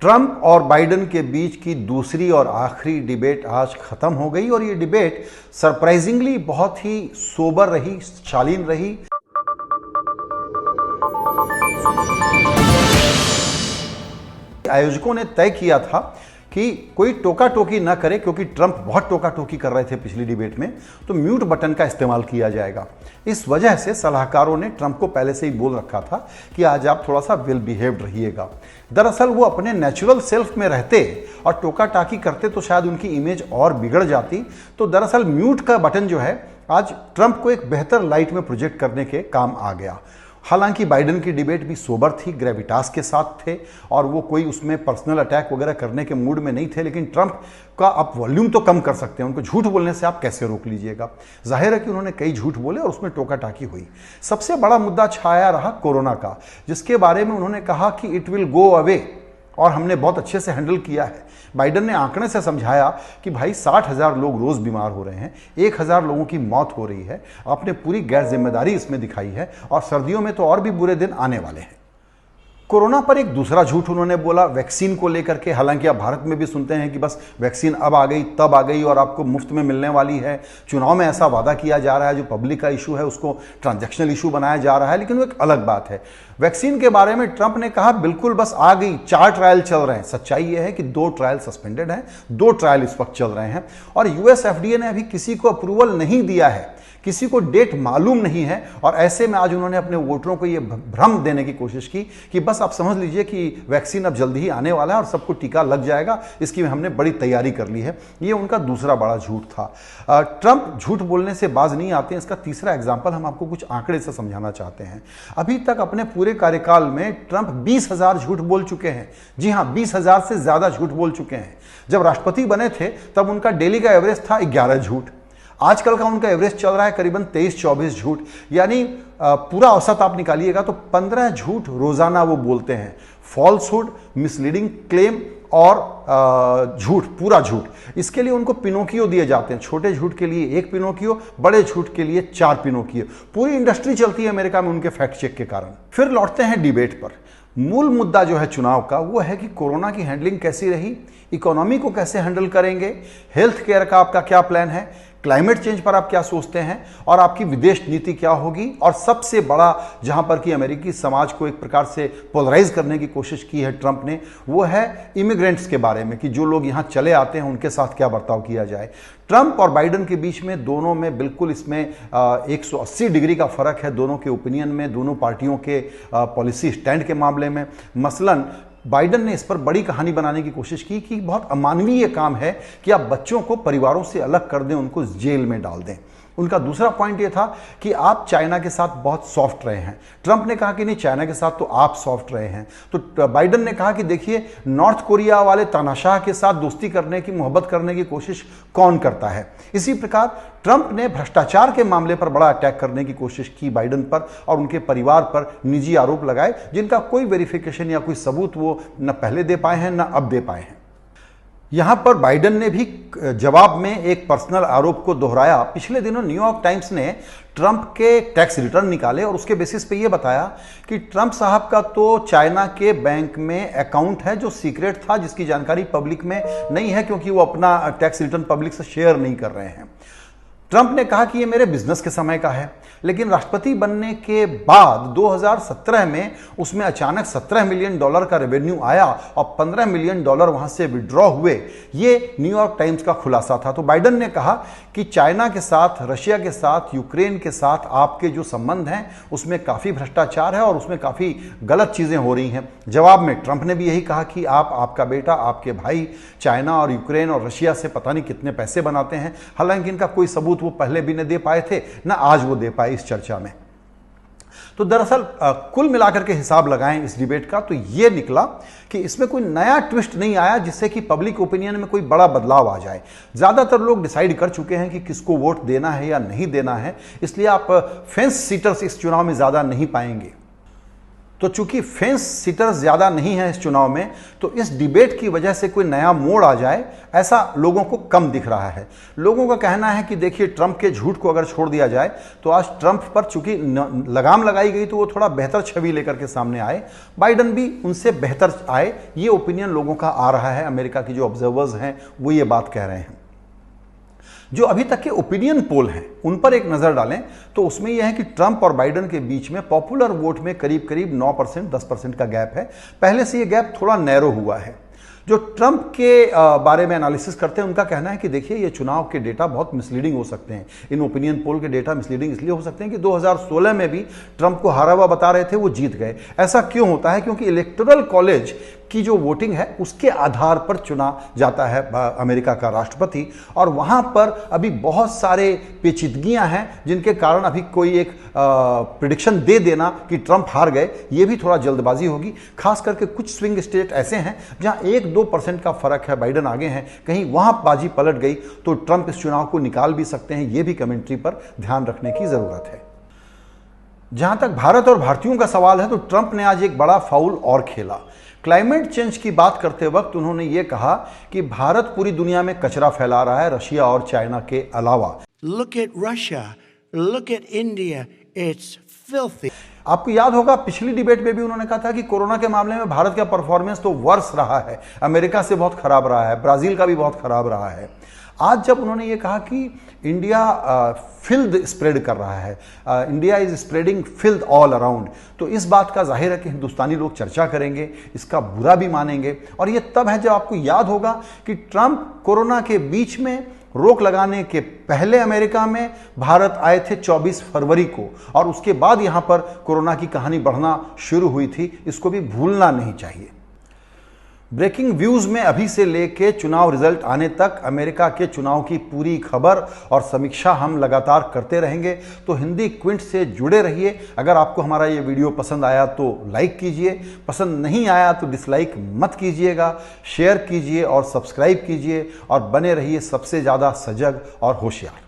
Trump और Biden के बीच की दूसरी और आखिरी डिबेट आज खत्म हो गई और ये डिबेट सरप्राइजिंगली बहुत ही सोबर रही, शालीन रही। आयोजकों ने तय किया था कि कोई टोका टोकी ना करे, क्योंकि ट्रंप बहुत टोका टोकी कर रहे थे पिछली डिबेट में, तो म्यूट बटन का इस्तेमाल किया जाएगा। इस वजह से सलाहकारों ने ट्रंप को पहले से ही बोल रखा था कि आज आप थोड़ा सा वेल बिहेव्ड रहिएगा। दरअसल वो अपने नेचुरल सेल्फ में रहते और टोका टाकी करते तो शायद उनकी इमेज और बिगड़ जाती। तो दरअसल म्यूट का बटन जो है आज ट्रंप को एक बेहतर लाइट में प्रोजेक्ट करने के काम आ गया। हालांकि बाइडेन की डिबेट भी सोबर थी, ग्रेविटास के साथ थे और वो कोई उसमें पर्सनल अटैक वगैरह करने के मूड में नहीं थे, लेकिन ट्रंप का आप वॉल्यूम तो कम कर सकते हैं, उनको झूठ बोलने से आप कैसे रोक लीजिएगा। जाहिर है कि उन्होंने कई झूठ बोले और उसमें टोका टाकी हुई। सबसे बड़ा मुद्दा छाया रहा कोरोना का, जिसके बारे में उन्होंने कहा कि इट विल गो अवे और हमने बहुत अच्छे से हैंडल किया है। बाइडेन ने आंकड़े से समझाया कि भाई 60,000 लोग रोज बीमार हो रहे हैं, 1,000 लोगों की मौत हो रही है, आपने पूरी गैर जिम्मेदारी इसमें दिखाई है और सर्दियों में तो और भी बुरे दिन आने वाले हैं। कोरोना पर एक दूसरा झूठ उन्होंने बोला वैक्सीन को लेकर के। हालांकि आप भारत में भी सुनते हैं कि बस वैक्सीन अब आ गई, तब आ गई और आपको मुफ्त में मिलने वाली है। चुनाव में ऐसा वादा किया जा रहा है, जो पब्लिक का इशू है उसको ट्रांजैक्शनल इशू बनाया जा रहा है, लेकिन वो एक अलग बात है। वैक्सीन के बारे में ट्रंप ने कहा बिल्कुल बस आ गई, 4 ट्रायल चल रहे हैं। सच्चाई यह है कि 2 ट्रायल सस्पेंडेड हैं, 2 ट्रायल इस वक्त चल रहे हैं और यूएस एफडीए ने अभी किसी को अप्रूवल नहीं दिया है, किसी को डेट मालूम नहीं है। और ऐसे में आज उन्होंने अपने वोटरों को यह भ्रम देने की कोशिश की कि बस आप समझ लीजिए कि वैक्सीन अब जल्दी ही आने वाला है और सबको टीका लग जाएगा, इसकी हमने बड़ी तैयारी कर ली है। ये उनका दूसरा बड़ा झूठ था। ट्रंप झूठ बोलने से बाज नहीं आते हैं। इसका तीसरा एग्जाम्पल हम आपको कुछ आंकड़े से समझाना चाहते हैं। अभी तक अपने पूरे कार्यकाल में ट्रंप 20,000 झूठ बोल चुके हैं। जी हां, 20,000 से ज्यादा झूठ बोल चुके हैं। जब राष्ट्रपति बने थे तब उनका डेली का एवरेज था 11 झूठ। आजकल का उनका एवरेज चल रहा है करीबन 23-24 झूठ, यानी पूरा औसत आप निकालिएगा तो 15 झूठ रोजाना वो बोलते हैं। फॉल्सहुड, मिसलीडिंग क्लेम और झूठ, पूरा झूठ। इसके लिए उनको पिनोकियो दिए जाते हैं। छोटे झूठ के लिए 1 पिनोकियो, बड़े झूठ के लिए 4 पिनोकियो। पूरी इंडस्ट्री चलती है अमेरिका में उनके फैक्ट चेक के कारण। फिर लौटते हैं डिबेट पर। मूल मुद्दा जो है चुनाव का वो है कि कोरोना की हैंडलिंग कैसी रही, इकोनॉमी को कैसे हैंडल करेंगे, हेल्थ केयर का आपका क्या प्लान है, क्लाइमेट चेंज पर आप क्या सोचते हैं और आपकी विदेश नीति क्या होगी। और सबसे बड़ा जहां पर कि अमेरिकी समाज को एक प्रकार से पोलराइज करने की कोशिश की है ट्रंप ने, वो है इमिग्रेंट्स के बारे में कि जो लोग यहां चले आते हैं उनके साथ क्या बर्ताव किया जाए। ट्रंप और बाइडेन के बीच में दोनों में बिल्कुल इसमें 180 डिग्री का फर्क है, दोनों के ओपिनियन में, दोनों पार्टियों के पॉलिसी स्टैंड के मामले में। मसलन बाइडेन ने इस पर बड़ी कहानी बनाने की कोशिश की कि बहुत अमानवीय काम है कि आप बच्चों को परिवारों से अलग कर दें, उनको जेल में डाल दें। उनका दूसरा पॉइंट यह था कि आप चाइना के साथ बहुत सॉफ्ट रहे हैं। ट्रंप ने कहा कि नहीं, चाइना के साथ तो आप सॉफ्ट रहे हैं। तो बाइडेन ने कहा कि देखिए, नॉर्थ कोरिया वाले तानाशाह के साथ दोस्ती करने की, मोहब्बत करने की कोशिश कौन करता है। इसी प्रकार ट्रंप ने भ्रष्टाचार के मामले पर बड़ा अटैक करने की कोशिश की बाइडेन पर और उनके परिवार पर निजी आरोप लगाए, जिनका कोई वेरिफिकेशन या कोई सबूत वो न पहले दे पाए हैं न अब दे पाए हैं। यहां पर बाइडेन ने भी जवाब में एक पर्सनल आरोप को दोहराया। पिछले दिनों न्यूयॉर्क टाइम्स ने ट्रंप के टैक्स रिटर्न निकाले और उसके बेसिस पे ये बताया कि ट्रंप साहब का तो चाइना के बैंक में अकाउंट है जो सीक्रेट था, जिसकी जानकारी पब्लिक में नहीं है, क्योंकि वो अपना टैक्स रिटर्न पब्लिक से शेयर नहीं कर रहे हैं। ट्रंप ने कहा कि ये मेरे बिजनेस के समय का है, लेकिन राष्ट्रपति बनने के बाद 2017 में उसमें अचानक $17 मिलियन का रेवेन्यू आया और $15 मिलियन वहां से विड्रॉ हुए। ये न्यूयॉर्क टाइम्स का खुलासा था। तो बाइडेन ने कहा कि चाइना के साथ, रशिया के साथ, यूक्रेन के साथ आपके जो संबंध हैं उसमें काफी भ्रष्टाचार है और उसमें काफी गलत चीजें हो रही हैं। जवाब में ट्रंप ने भी यही कहा कि आप, आपका बेटा, आपके भाई चाइना और यूक्रेन और रशिया से पता नहीं कितने पैसे बनाते हैं। हालांकि इनका कोई सबूत वो पहले भी न दे पाए थे, ना आज वो दे पाए इस चर्चा में। तो दरअसल कुल मिलाकर के हिसाब लगाएं इस डिबेट का तो ये निकला कि इसमें कोई नया ट्विस्ट नहीं आया जिससे कि पब्लिक ओपिनियन में कोई बड़ा बदलाव आ जाए। ज्यादातर लोग डिसाइड कर चुके हैं कि किसको वोट देना है या नहीं देना है, इसलिए आप फेंस सीटर्स इस चुनाव में ज्यादा नहीं पाएंगे। तो चूंकि फेंस सीटर्स ज्यादा नहीं है इस चुनाव में, तो इस डिबेट की वजह से कोई नया मोड़ आ जाए ऐसा लोगों को कम दिख रहा है। लोगों का कहना है कि देखिए, ट्रंप के झूठ को अगर छोड़ दिया जाए तो आज ट्रंप पर चूंकि लगाम लगाई गई तो वो थोड़ा बेहतर छवि लेकर के सामने आए, बाइडन भी उनसे बेहतर आए, ये ओपिनियन लोगों का आ रहा है। अमेरिका की जो ऑब्जर्वर्स हैं वो ये बात कह रहे हैं। जो अभी तक के ओपिनियन पोल हैं उन पर एक नजर डालें तो उसमें यह है कि ट्रंप और बाइडन के बीच में पॉपुलर वोट में करीब करीब 9% 10% का गैप है। पहले से यह गैप थोड़ा नैरो हुआ है। जो ट्रंप के बारे में एनालिसिस करते हैं उनका कहना है कि देखिए, ये चुनाव के डेटा बहुत मिसलीडिंग हो सकते हैं। इन ओपिनियन पोल के डेटा मिसलीडिंग इसलिए हो सकते हैं कि 2016 में भी ट्रंप को हारा हुआ बता रहे थे, वो जीत गए। ऐसा क्यों होता है? क्योंकि इलेक्टोरल कॉलेज की जो वोटिंग है उसके आधार पर चुना जाता है अमेरिका का राष्ट्रपति, और वहां पर अभी बहुत सारे पेचीदगियां हैं जिनके कारण अभी कोई एक प्रिडिक्शन दे देना कि ट्रंप हार गए, ये भी थोड़ा जल्दबाजी होगी। खास करके कुछ स्विंग स्टेट ऐसे हैं जहां 1-2% का फर्क है, बाइडन आगे हैं, कहीं वहां बाजी पलट गई तो ट्रंप इस चुनाव को निकाल भी सकते हैं। यह भी कमेंट्री पर ध्यान रखने की जरूरत है। जहां तक भारत और भारतीयों का सवाल है तो ट्रंप ने आज एक बड़ा फाउल और खेला। क्लाइमेट चेंज की बात करते वक्त उन्होंने ये कहा कि भारत पूरी दुनिया में कचरा फैला रहा है, रशिया और चाइना के अलावा। Look at Russia, look at India, it's filthy. आपको याद होगा पिछली डिबेट में भी उन्होंने कहा था कि कोरोना के मामले में भारत का परफॉर्मेंस तो वर्स रहा है, अमेरिका से बहुत खराब रहा है, ब्राजील का भी बहुत खराब रहा है। आज जब उन्होंने ये कहा कि इंडिया फिल्द स्प्रेड कर रहा है, India is spreading field all around, तो इस बात का जाहिर है कि हिंदुस्तानी लोग चर्चा करेंगे, इसका बुरा भी मानेंगे। और ये तब है जब आपको याद होगा कि ट्रंप कोरोना के बीच में रोक लगाने के पहले अमेरिका में भारत आए थे 24 फरवरी को, और उसके बाद यहां पर कोरोना की कहानी बढ़ना शुरू हुई थी। इसको भी भूलना नहीं चाहिए। ब्रेकिंग व्यूज में अभी से लेके चुनाव रिजल्ट आने तक अमेरिका के चुनाव की पूरी खबर और समीक्षा हम लगातार करते रहेंगे, तो हिंदी क्विंट से जुड़े रहिए। अगर आपको हमारा ये वीडियो पसंद आया तो लाइक कीजिए, पसंद नहीं आया तो डिसलाइक मत कीजिएगा, शेयर कीजिए और सब्सक्राइब कीजिए, और बने रहिए सबसे ज़्यादा सजग और होशियार।